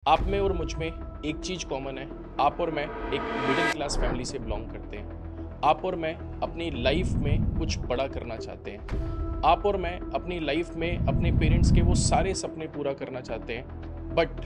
आप में और मुझ में एक चीज़ कॉमन है। आप और मैं एक मिडिल क्लास फैमिली से बिलोंग करते हैं। आप और मैं अपनी लाइफ में कुछ बड़ा करना चाहते हैं। आप और मैं अपनी लाइफ में अपने पेरेंट्स के वो सारे सपने पूरा करना चाहते हैं। बट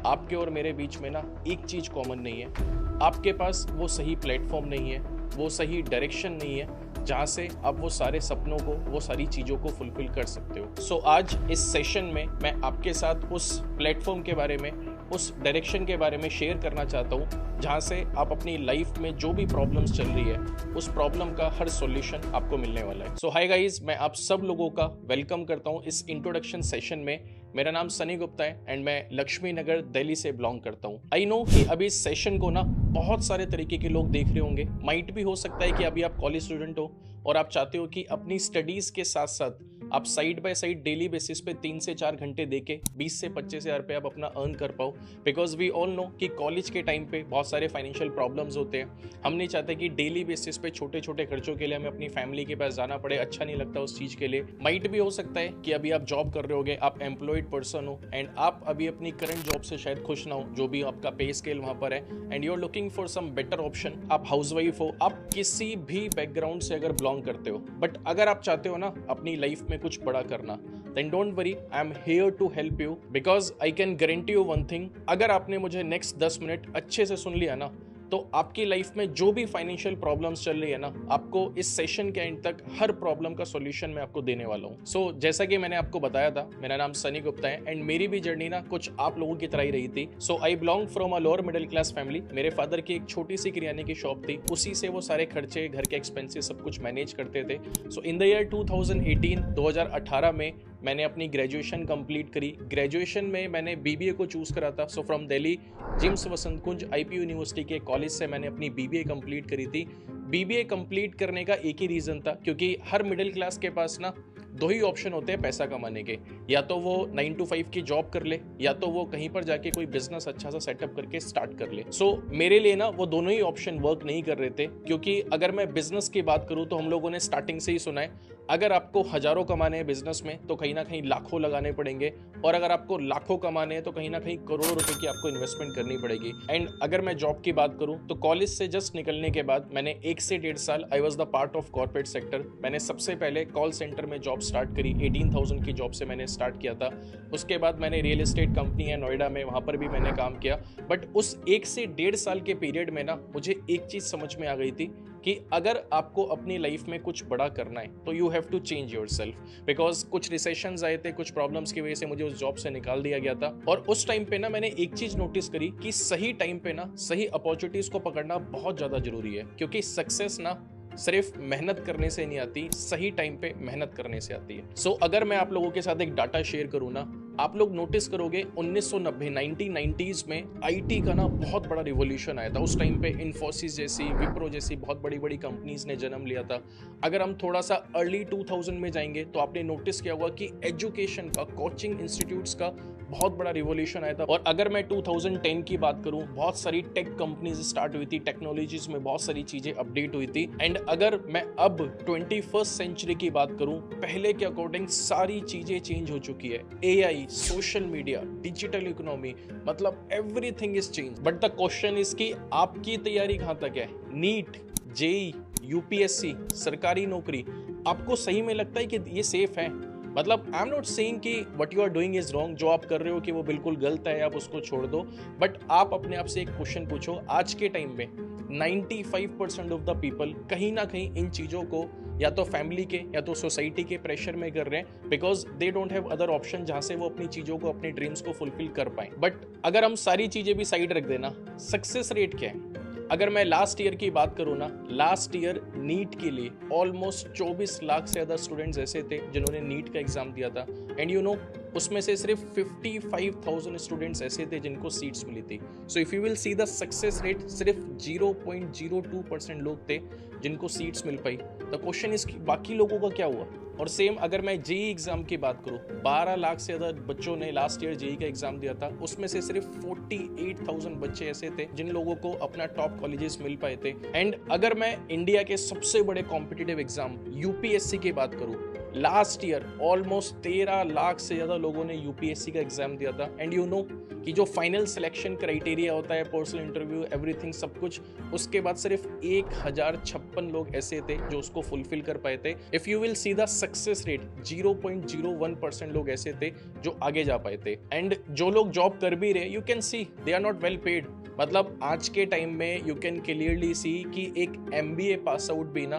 आपके और मेरे बीच में ना एक चीज़ कॉमन नहीं है। आपके पास वो सही प्लेटफॉर्म नहीं है, वो सही डायरेक्शन नहीं है जहाँ से आप वो सारे सपनों को, वो सारी चीज़ों को फुलफिल कर सकते हो। सो आज इस सेशन में मैं आपके साथ उस प्लेटफॉर्म के बारे में, उस डायरेक्शन के बारे में शेयर करना चाहता हूँ जहाँ से आप अपनी लाइफ में जो भी प्रॉब्लम्स चल रही है उस प्रॉब्लम का हर सॉल्यूशन आपको मिलने वाला है। सो हाय गाइस, मैं आप सब लोगों का वेलकम करता हूँ इस इंट्रोडक्शन सेशन में। मेरा नाम सनी गुप्ता है एंड मैं लक्ष्मी नगर दिल्ली से बिलोंग करता हूँ। आई नो कि अभी इस सेशन को ना बहुत सारे तरीके के लोग देख रहे होंगे। माइट भी हो सकता है कि अभी आप कॉलेज स्टूडेंट हो और आप चाहते हो कि अपनी स्टडीज के साथ साथ आप side by side daily basis पे 3 से 4 घंटे देके 20 से 25 हज़ार पे आप अपना अर्न कर पाओ। बिकॉज वी ऑल नो कि कॉलेज के टाइम पे बहुत सारे फाइनेंशियल प्रॉब्लम्स होते हैं। हम नहीं चाहते कि डेली बेसिस पे छोटे छोटे खर्चों के लिए हमें अपनी फैमिली के पास जाना पड़े। अच्छा नहीं लगता उस चीज़ के लिए। माइट भी हो सकता है कि अभी आप जॉब कर रहे होगे, आप एम्प्लॉयड पर्सन हो एंड आप अभी अपनी करंट जॉब से शायद खुश ना हो, जो भी आपका पे स्केल वहाँ पर है, and you are looking for some better option. आप हाउसवाइफ हो, आप किसी भी बैकग्राउंड से अगर बिलोंग करते हो, बट अगर आप चाहते हो ना अपनी लाइफ में कुछ बड़ा करना, then don't worry, I am here to help you because I can guarantee you one thing। अगर आपने मुझे नेक्स्ट 10 मिनट अच्छे से सुन लिया ना, तो आपकी लाइफ में जो भी फाइनेंशियल प्रॉब्लम्स चल रही है ना, आपको इस सेशन के एंड तक हर प्रॉब्लम का सॉल्यूशन मैं आपको देने वाला हूँ। सो जैसा कि मैंने आपको बताया था, मेरा नाम सनी गुप्ता है एंड मेरी भी जर्नी ना कुछ आप लोगों की तरह ही रही थी। So I belong from a lower middle class family. मेरे फादर की एक छोटी सी किराने की शॉप थी, उसी से वो सारे खर्चे, घर के एक्सपेंसेस सब कुछ मैनेज करते थे। सो इन द ईयर 2018 में मैंने अपनी ग्रेजुएशन कंप्लीट करी। ग्रेजुएशन में मैंने बीबीए को चूज करा था। So from Delhi JIMS Vasant Kunj IP university के कॉलेज से मैंने अपनी बीबीए कंप्लीट करी थी। बीबीए कंप्लीट करने का एक ही रीज़न था, क्योंकि हर मिडिल क्लास के पास ना दो ही ऑप्शन होते हैं पैसा कमाने के। या तो वो 9 to 5 की जॉब कर ले, या तो वो कहीं पर जाके कोई बिजनेस अच्छा सा सेटअप करके स्टार्ट कर ले। सो मेरे लिए ना वो दोनों ही ऑप्शन वर्क नहीं कर रहे थे, क्योंकि अगर मैं बिजनेस की बात करूँ तो हम लोगों ने स्टार्टिंग से ही सुना है, अगर आपको हजारों कमाने हैं बिजनेस में तो कहीं ना कहीं लाखों लगाने पड़ेंगे, और अगर आपको लाखों कमाने हैं तो कहीं ना कहीं करोड़ों रुपए की आपको इन्वेस्टमेंट करनी पड़ेगी। एंड अगर मैं जॉब की बात करूं तो कॉलेज से जस्ट निकलने के बाद मैंने 1 से 1.5 साल I was the part of corporate sector. मैंने सबसे पहले कॉल सेंटर में जॉब स्टार्ट करी। 18,000 की जॉब से मैंने स्टार्ट किया था। उसके बाद मैंने रियल एस्टेट कंपनी है नोएडा में, वहाँ पर भी मैंने काम किया। बट उस 1 से 1.5 साल के पीरियड में ना मुझे एक चीज़ समझ में आ गई थी कि अगर आपको अपनी लाइफ में कुछ बड़ा करना है तो you have to change your सेल्फ। बिकॉज कुछ रिसेशंस आए थे, कुछ प्रॉब्लम्स की वजह से मुझे उस जॉब से निकाल दिया गया था। और उस टाइम पे ना मैंने एक चीज नोटिस करी कि सही टाइम पे ना सही अपॉर्चुनिटीज को पकड़ना बहुत ज्यादा जरूरी है, क्योंकि सक्सेस ना सिर्फ मेहनत करने से नहीं आती, सही टाइम पे मेहनत करने से आती है। सो अगर मैं आप लोगों के साथ एक डाटा शेयर करूँ ना, आप लोग नोटिस करोगे 1990 1990s में आईटी का ना बहुत बड़ा रिवॉल्यूशन आया था। उस टाइम पे इन्फोसिस जैसी, विप्रो जैसी बहुत बड़ी बड़ी कंपनीज ने जन्म लिया था। अगर हम थोड़ा सा अर्ली 2000 में जाएंगे तो आपने नोटिस किया होगा कि एजुकेशन का, कोचिंग इंस्टीट्यूट्स का बहुत बड़ा रिवॉल्यूशन आया था। और अगर मैं 2010 की बात करूं, बहुत सारी टेक कंपनीज स्टार्ट हुई थी, टेक्नोलॉजीज में बहुत सारी चीजें अपडेट हुई थी। एंड अगर मैं अब 21st सेंचुरी की बात करूं, पहले के अकॉर्डिंग सारी चीजें चेंज हो चुकी है। AI, social media, digital economy, मतलब everything is change. But the question is कि आपकी तैयारी कहां तक है? नीट, जेई, यूपीएससी, सरकारी नौकरी, आपको सही में लगता है कि ये सेफ है? मतलब आई एम नॉट सेइंग कि what you are doing is wrong, जो आप कर रहे हो कि वो बिल्कुल गलत है, आप उसको छोड़ दो। बट आप अपने आप से एक क्वेश्चन पूछो, आज के टाइम में 95% ऑफ द पीपल कहीं ना कहीं इन चीज़ों को या तो फैमिली के या तो सोसाइटी के प्रेशर में कर रहे हैं, because they don't have other option जहाँ से वो अपनी चीज़ों को, अपने ड्रीम्स को फुलफिल कर पाए। बट अगर हम सारी चीज़ें भी साइड रख देना, सक्सेस रेट क्या है? अगर मैं लास्ट ईयर की बात करूँ ना, लास्ट ईयर नीट के लिए ऑलमोस्ट 24 लाख से ज़्यादा स्टूडेंट्स ऐसे थे जिन्होंने नीट का एग्जाम दिया था। एंड यू नो, उसमें से सिर्फ 55,000 स्टूडेंट्स ऐसे थे जिनको सीट्स मिली थी। So if you will see the success rate, सिर्फ 0.02% लोग थे जिनको seats mill pi. The question is बाकी लोगों का क्या हुआ? और सेम अगर मैं जेई एग्जाम की बात करूँ, 12 लाख से ज़्यादा बच्चों ने लास्ट ईयर जेई का एग्जाम दिया था। उसमें से सिर्फ 48,000 बच्चे ऐसे थे जिन लोगों को अपना टॉप कॉलेजेस मिल पाए थे। एंड अगर मैं इंडिया के सबसे बड़े कॉम्पिटिटिव एग्जाम यूपीएससी की बात करूँ, लास्ट ईयर ऑलमोस्ट 13 लाख से ज़्यादा लोगों ने यूपीएससी का एग्जाम दिया था। एंड यू नो कि जो फाइनल सिलेक्शन क्राइटेरिया होता है, पर्सनल इंटरव्यू, एवरीथिंग सब कुछ, उसके बाद सिर्फ 1056 लोग ऐसे थे जो उसको फुलफिल कर पाए थे। If you will see the success rate, 0.01% लोग ऐसे थे जो आगे जा पाए थे। एंड जो लोग जॉब कर भी रहे, you can see they are not well paid. मतलब आज के टाइम में यू कैन क्लियरली सी कि एक MBA पास आउट भी ना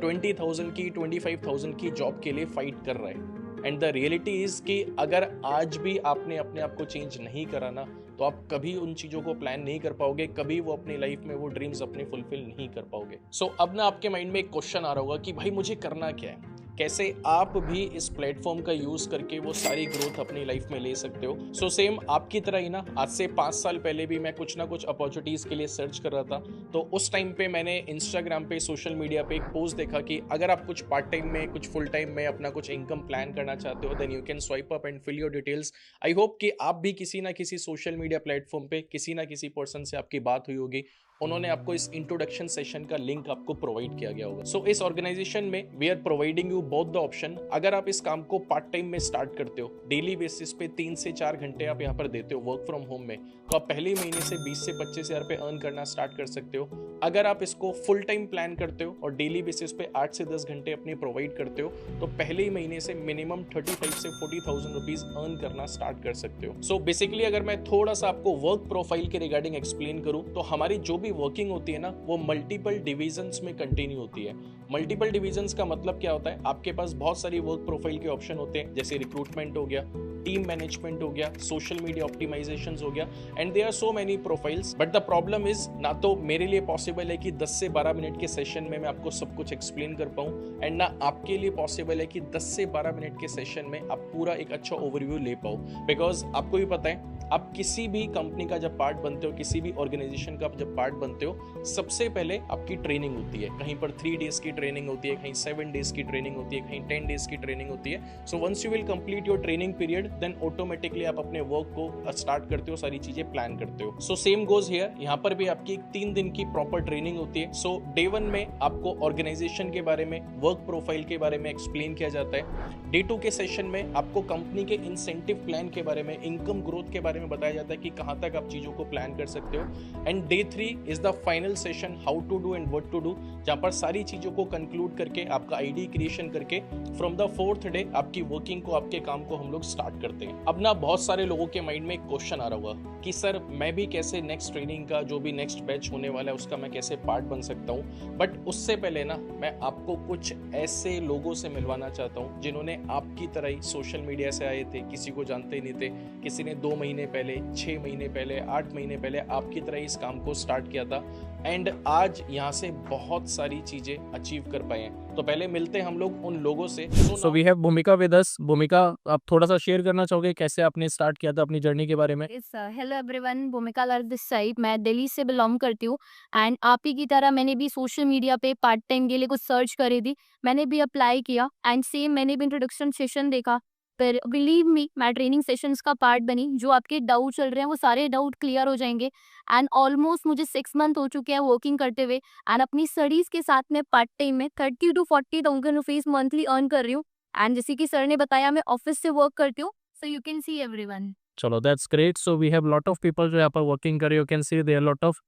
20,000 की 25,000 की जॉब के लिए फाइट कर रहा है। एंड द रियलिटी इज कि अगर आज भी आपने अपने आप को चेंज नहीं करा ना, तो आप कभी उन चीज़ों को प्लान नहीं कर पाओगे, कभी वो अपनी लाइफ में वो ड्रीम्स अपने फुलफिल नहीं कर पाओगे। सो अब ना आपके माइंड में एक क्वेश्चन आ रहा होगा कि भाई मुझे करना क्या है, कैसे आप भी इस प्लेटफॉर्म का यूज करके वो सारी ग्रोथ अपनी लाइफ में ले सकते हो। सो सेम आपकी तरह ही ना, आज से 5 साल पहले भी मैं कुछ ना कुछ अपॉर्चुनिटीज के लिए सर्च कर रहा था। तो उस टाइम पे मैंने इंस्टाग्राम पे, सोशल मीडिया पे एक पोस्ट देखा कि अगर आप कुछ पार्ट टाइम में, कुछ फुल टाइम में अपना कुछ इनकम प्लान करना चाहते हो, then you can swipe up and fill your details. I hope कि आप भी किसी ना किसी सोशल मीडिया प्लेटफॉर्म पे किसी ना किसी पर्सन से आपकी बात हुई होगी, उन्होंने आपको इस इंट्रोडक्शन सेशन का लिंक आपको प्रोवाइड किया गया होगा। सो इस ऑर्गेनाइजेशन में we are providing you both the option. अगर आप इस काम को पार्ट टाइम में स्टार्ट करते हो, डेली बेसिस पे 3 से 4 घंटे आप यहाँ पर देते हो वर्क फ्रॉम होम में, तो आप पहले महीने से 20 से 25 हज़ार पे अर्न करना स्टार्ट कर सकते हो। अगर आप इसको फुल टाइम प्लान करते हो और डेली बेसिस पे 8 से 10 घंटे अपने प्रोवाइड करते हो, तो पहले ही महीने से मिनिमम 35 से 40,000 रुपीज अर्न करना स्टार्ट कर सकते हो। सो बेसिकली अगर मैं थोड़ा सा आपको वर्क प्रोफाइल के रिगार्डिंग एक्सप्लेन करूं, तो हमारी जो भी वर्किंग होती है ना, वो मल्टीपल डिविजन्स में कंटिन्यू होती है। मल्टीपल डिविजन्स का मतलब क्या होता है, आपके पास बहुत सारी वर्क प्रोफाइल के ऑप्शन होते हैं, जैसे रिक्रूटमेंट हो गया, टीम मैनेजमेंट हो गया, सोशल मीडिया ऑप्टिमाइजेशन हो गया, and there are so many profiles. But the problem is, ना तो मेरे लिए पॉसिबल है कि 10 से 12 मिनट के सेशन में मैं आपको सब कुछ एक्सप्लेन कर पाऊं, एंड ना आपके लिए पॉसिबल है कि 10 से 12 मिनट के सेशन में आप पूरा एक अच्छा ओवरव्यू ले पाओ। बिकॉज आपको भी पता है, आप किसी भी कंपनी का जब पार्ट बनते हो, किसी भी ऑर्गेनाइजेशन का जब पार्ट बनते हो, सबसे पहले आपकी ट्रेनिंग होती है। कहीं पर 3 डेज की ट्रेनिंग होती है, कहीं 7 डेज की ट्रेनिंग होती है, कहीं 10 डेज की ट्रेनिंग होती है। So once you will complete your training period, then automatically आप अपने वर्क को स्टार्ट करते हो, सारी चीजें प्लान करते हो। सो सेम गोज हियर, यहाँ पर भी आपकी 3 दिन की प्रॉपर ट्रेनिंग होती है। सो डे 1 में आपको ऑर्गेनाइजेशन के बारे में, वर्क प्रोफाइल के बारे में एक्सप्लेन किया जाता है। डे 2 के सेशन में आपको कंपनी के इंसेंटिव प्लान के बारे में, इनकम ग्रोथ के बारे में बताया जाता है कि कहां तक आप चीजों को प्लान कर सकते हो। And day 3 is the final session, how to do and what to do, जहां पर सारी चीजों को कंक्लूड करके, आपका आईडी क्रिएशन करके, फ्रॉम द 4th डे आपकी वर्किंग को, आपके काम को हम लोग स्टार्ट करते हैं। अब ना बहुत सारे लोगों के माइंड में एक क्वेश्चन आ रहा होगा कि सर मैं भी कैसे नेक्स्ट ट्रेनिंग का, जो भी नेक्स्ट बैच होने वाला है, उसका मैं कैसे पार्ट बन सकता हूँ। बट उससे पहले ना, मैं आपको कुछ ऐसे लोगों से मिलवाना चाहता हूँ जिन्होंने आपकी तरह ही सोशल मीडिया से आए थे, किसी को जानते ही नहीं थे, किसी ने 2 महीने पहले, 6 महीने पहले, 8 महीने पहले आपकी तरह इस काम को स्टार्ट किया था, एंड आज यहाँ से बहुत सारी चीजें अचीव कर पाए हैं। तो पहले मिलते हैं हम लोग उन लोगों से। सो वी हैव भूमिका विद अस। भूमिका, आप थोड़ा सा शेयर करना चाहोगे कैसे आपने स्टार्ट किया था अपनी जर्नी के बारे में? हेलो एवरीवन, भूमिका लाल दिस साइड। मैं दिल्ली से बिलोंग करती हूँ एंड आप ही की तरह मैंने भी सोशल मीडिया पे पार्ट टाइम के लिए कुछ सर्च करी थी। मैंने भी अप्लाई किया एंड सेम मैंने भी इंट्रोडक्शन सेशन देखा, पर बिलीव मी मैं ट्रेनिंग सेशंस का पार्ट बनी। जो आपके डाउट चल रहे हैं वो सारे डाउट क्लियर हो जाएंगे एंड ऑलमोस्ट मुझे 6 मंथ हो चुके हैं वर्किंग करते हुए एंड अपनी स्टडीज के साथ में पार्ट टाइम में 30 to 40,000 रुपीज मंथली अर्न कर रही हूँ। एंड जैसे कि सर ने बताया, मैं ऑफिस से वर्क करती हूँ, so you can see everyone. चलो, that's great. So we have lot of people जो यहाँ पर वर्किंग कर रहे हो। Can see there lot of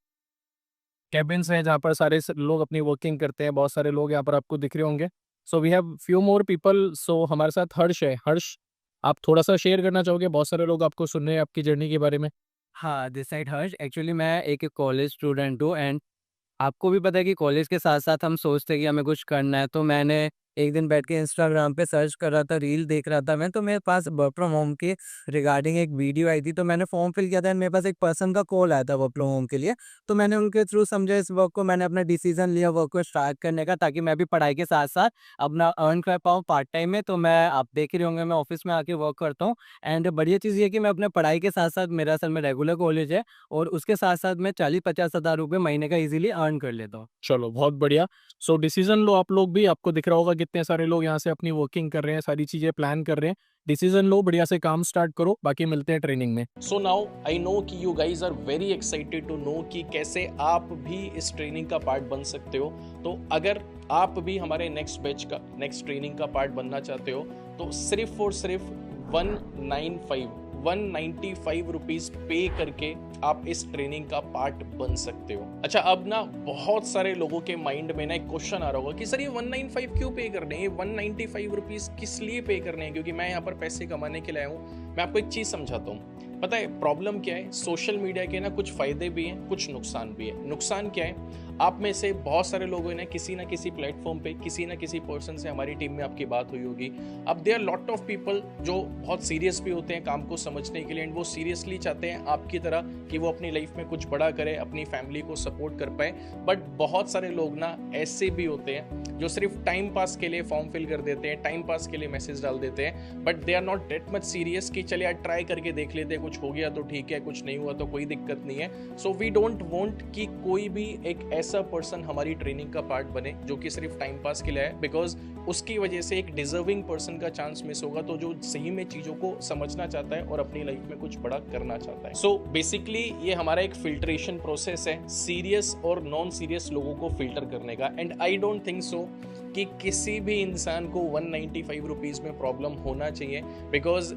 cabins हैं जहाँ पर सारे लोग अपनी वर्किंग करते हैं। बहुत सारे लोग यहाँ पर आपको दिख रहे होंगे। So we have few more people. So हमारे साथ हर्ष है। हर्ष, आप थोड़ा सा शेयर करना चाहोगे? बहुत सारे लोग आपको सुन रहे हैं आपकी जर्नी के बारे में। हाँ, दिस साइड हर्ष। एक्चुअली मैं एक कॉलेज स्टूडेंट हूँ एंड आपको भी पता है कि कॉलेज के साथ साथ हम सोचते हैं कि हमें कुछ करना है। तो मैंने एक दिन बैठ के इंस्टाग्राम पे सर्च कर रहा था, रील देख रहा था मैं, तो मेरे पास वर्क फ्रॉम होम के रिगार्डिंग एक वीडियो आई थी। तो मैंने फॉर्म फिल किया था एंड मेरे पास एक पर्सन का कॉल आया था वर्क फ्रॉम होम के लिए। तो मैंने उनके थ्रू समझा इस वर्क को, मैंने अपना डिसीजन लिया वर्क को स्टार्ट करने का, ताकि मैं भी पढ़ाई के साथ साथ अपना अर्न कर पाऊँ पार्ट टाइम में। तो मैं, आप देख ही रहे होंगे, मैं ऑफिस में आके वर्क करता हूँ एंड बढ़िया चीज़ ये है कि मैं अपने पढ़ाई के साथ साथ, मेरा असल में रेगुलर कॉलेज है और उसके साथ साथ मैं 40-50 हज़ार रुपये महीने का ईजिली अर्न कर लेता हूँ। चलो, बहुत बढ़िया। सो डिसीजन लो आप लोग भी। आपको दिख रहा होगा कितने सारे लोग यहाँ से अपनी वर्किंग कर रहे हैं, सारी चीजें प्लान कर रहे हैं। डिसीजन लो, बढ़िया से काम स्टार्ट करो। बाकी मिलते हैं ट्रेनिंग में। सो नाउ आई नो कि you guys are very excited to know कि कैसे आप भी इस ट्रेनिंग का पार्ट बन सकते हो। तो अगर आप भी हमारे नेक्स्ट बैच का, नेक्स्ट ट्रेनिंग का पार्ट बनना चाहते हो तो सिर्फ और सिर्फ 195 रुपीज पे करके आप इस ट्रेनिंग का पार्ट बन सकते हो। अच्छा, अब ना बहुत सारे लोगों के माइंड में ना एक क्वेश्चन आ रहा होगा कि सर ये 195 क्यों पे करने हैं, ये 195 रुपीज किस लिए पे करने हैं, क्योंकि मैं यहाँ पर पैसे कमाने के लिए आया हूँ। मैं आपको एक चीज समझाता हूँ। पता है प्रॉब्लम क्या है, सोशल मीडिया के ना कुछ फायदे भी हैं, कुछ नुकसान भी है। नुकसान क्या है, आप में से बहुत सारे लोगों ने किसी ना किसी प्लेटफॉर्म पे किसी ना किसी पर्सन से, हमारी टीम में आपकी बात हुई होगी। अब देयर लॉट ऑफ पीपल जो बहुत सीरियस भी होते हैं काम को समझने के लिए, एंड वो सीरियसली चाहते हैं आपकी तरह कि वो अपनी लाइफ में कुछ बड़ा करे, अपनी फैमिली को सपोर्ट कर पाए। बट बहुत सारे लोग ना ऐसे भी होते हैं जो सिर्फ टाइम पास के लिए फॉर्म फिल कर देते हैं, टाइम पास के लिए मैसेज डाल देते हैं, but they are not that much serious कि चलिए यार ट्राई करके देख लेते हैं, कुछ हो गया तो ठीक है, कुछ नहीं हुआ तो कोई दिक्कत नहीं है। सो वी डोंट वांट कि कोई भी एक ऐसा पर्सन हमारी ट्रेनिंग का पार्ट बने जो कि सिर्फ टाइम पास के लिए है, बिकॉज उसकी वजह से एक डिजर्विंग पर्सन का चांस मिस होगा, तो जो सही में चीजों को समझना चाहता है और अपनी लाइफ में कुछ बड़ा करना चाहता है। सो बेसिकली ये हमारा एक फिल्ट्रेशन प्रोसेस है सीरियस और नॉन सीरियस लोगों को फिल्टर करने का। And I don't think so कि किसी भी इंसान को 195 रुपीज में प्रॉब्लम होना चाहिए, बिकॉज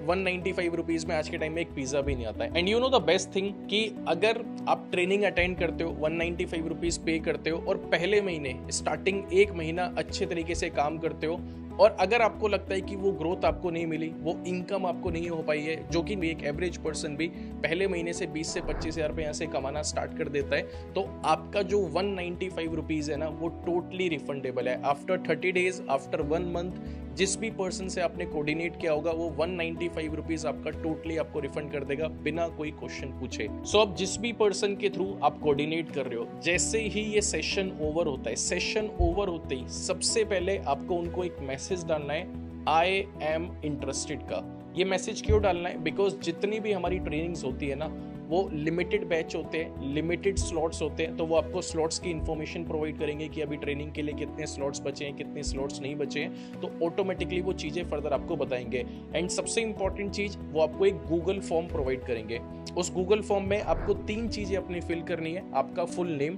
195 रुपीज में आज के टाइम में एक पिज्जा भी नहीं आता है। And you know the best thing कि अगर आप ट्रेनिंग अटेंड करते हो, 195 रुपीज पे करते हो और पहले महीने स्टार्टिंग 1 महीना अच्छे तरीके से काम करते हो, और अगर आपको लगता है कि वो ग्रोथ आपको नहीं मिली, वो इनकम आपको नहीं हो पाई है, जो कि एक एवरेज पर्सन भी पहले महीने से 20 से 25 हज़ार रुपये यहाँ से कमाना स्टार्ट कर देता है, तो आपका जो 195 रुपीज़ है ना वो टोटली रिफंडेबल है। आफ्टर 30 डेज, आफ्टर 1 मंथ, जिस भी पर्सन से आपने कोऑर्डिनेट किया होगा वो 195 रुपीज आपका टोटली आपको रिफंड कर देगा बिना कोई क्वेश्चन पूछे। सो अब जिस भी पर्सन के थ्रू आप कोऑर्डिनेट कर रहे हो, जैसे ही ये सेशन ओवर होता है, सेशन ओवर होते ही सबसे पहले आपको उनको एक मैसेज डालना है, आई एम इंटरेस्टेड का। ये मैसेज क्यों डालना है, बिकॉज जितनी भी हमारी ट्रेनिंग्स होती है ना वो लिमिटेड बैच होते हैं, लिमिटेड स्लॉट्स होते हैं, तो वो आपको स्लॉट्स की इन्फॉर्मेशन प्रोवाइड करेंगे कि अभी ट्रेनिंग के लिए कितने स्लॉट्स बचे हैं, कितने स्लॉट्स नहीं बचे हैं, तो ऑटोमेटिकली वो चीज़ें फर्दर आपको बताएंगे। एंड सबसे इंपॉर्टेंट चीज़, वो आपको एक गूगल फॉर्म प्रोवाइड करेंगे। उस गूगल फॉर्म में आपको 3 चीज़ें अपनी फिल करनी है, आपका फुल नेम,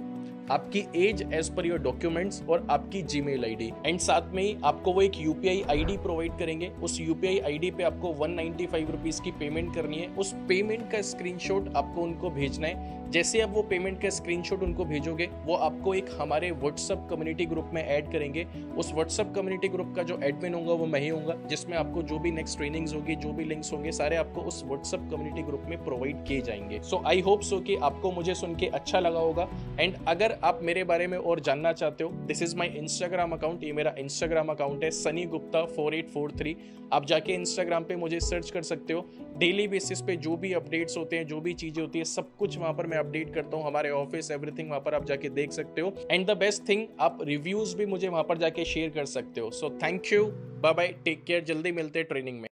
आपकी एज एज पर योर डॉक्यूमेंट्स और आपकी जीमेल आईडी। एंड साथ में ही आपको वो एक यूपीआई आईडी प्रोवाइड करेंगे। उस यूपीआई आईडी पे आपको 195 रुपीज की पेमेंट करनी है। उस पेमेंट का स्क्रीनशॉट आपको उनको भेजना है। जैसे आप वो पेमेंट का स्क्रीनशॉट उनको भेजोगे, वो आपको एक हमारे व्हाट्सएप कम्युनिटी ग्रुप में ऐड करेंगे। उस व्हाट्सएप कम्युनिटी ग्रुप का जो एडमिन होगा वो मैं ही होऊंगा, जिसमें आपको जो भी नेक्स्ट ट्रेनिंग्स होगी, जो भी लिंक्स होंगे, सारे आपको उस व्हाट्सएप कम्युनिटी ग्रुप में प्रोवाइड किए जाएंगे। सो आई होप सो कि आपको मुझे सुन के अच्छा लगा होगा। एंड अगर आप मेरे बारे में और जानना चाहते हो, this is my Instagram account. ये मेरा इंस्टाग्राम अकाउंट है सनी गुप्ता 4843। आप जाके इंस्टाग्राम पे मुझे सर्च कर सकते हो। डेली बेसिस पे जो भी अपडेट्स होते हैं, जो भी चीजें होती है, सब कुछ वहां पर मैं अपडेट करता हूँ। हमारे ऑफिस, एवरीथिंग वहां पर आप जाके देख सकते हो। एंड द बेस्ट थिंग, आप रिव्यूज भी मुझे वहां पर जाके शेयर कर सकते हो। So thank you, bye bye, take care, जल्दी मिलते हैं ट्रेनिंग में।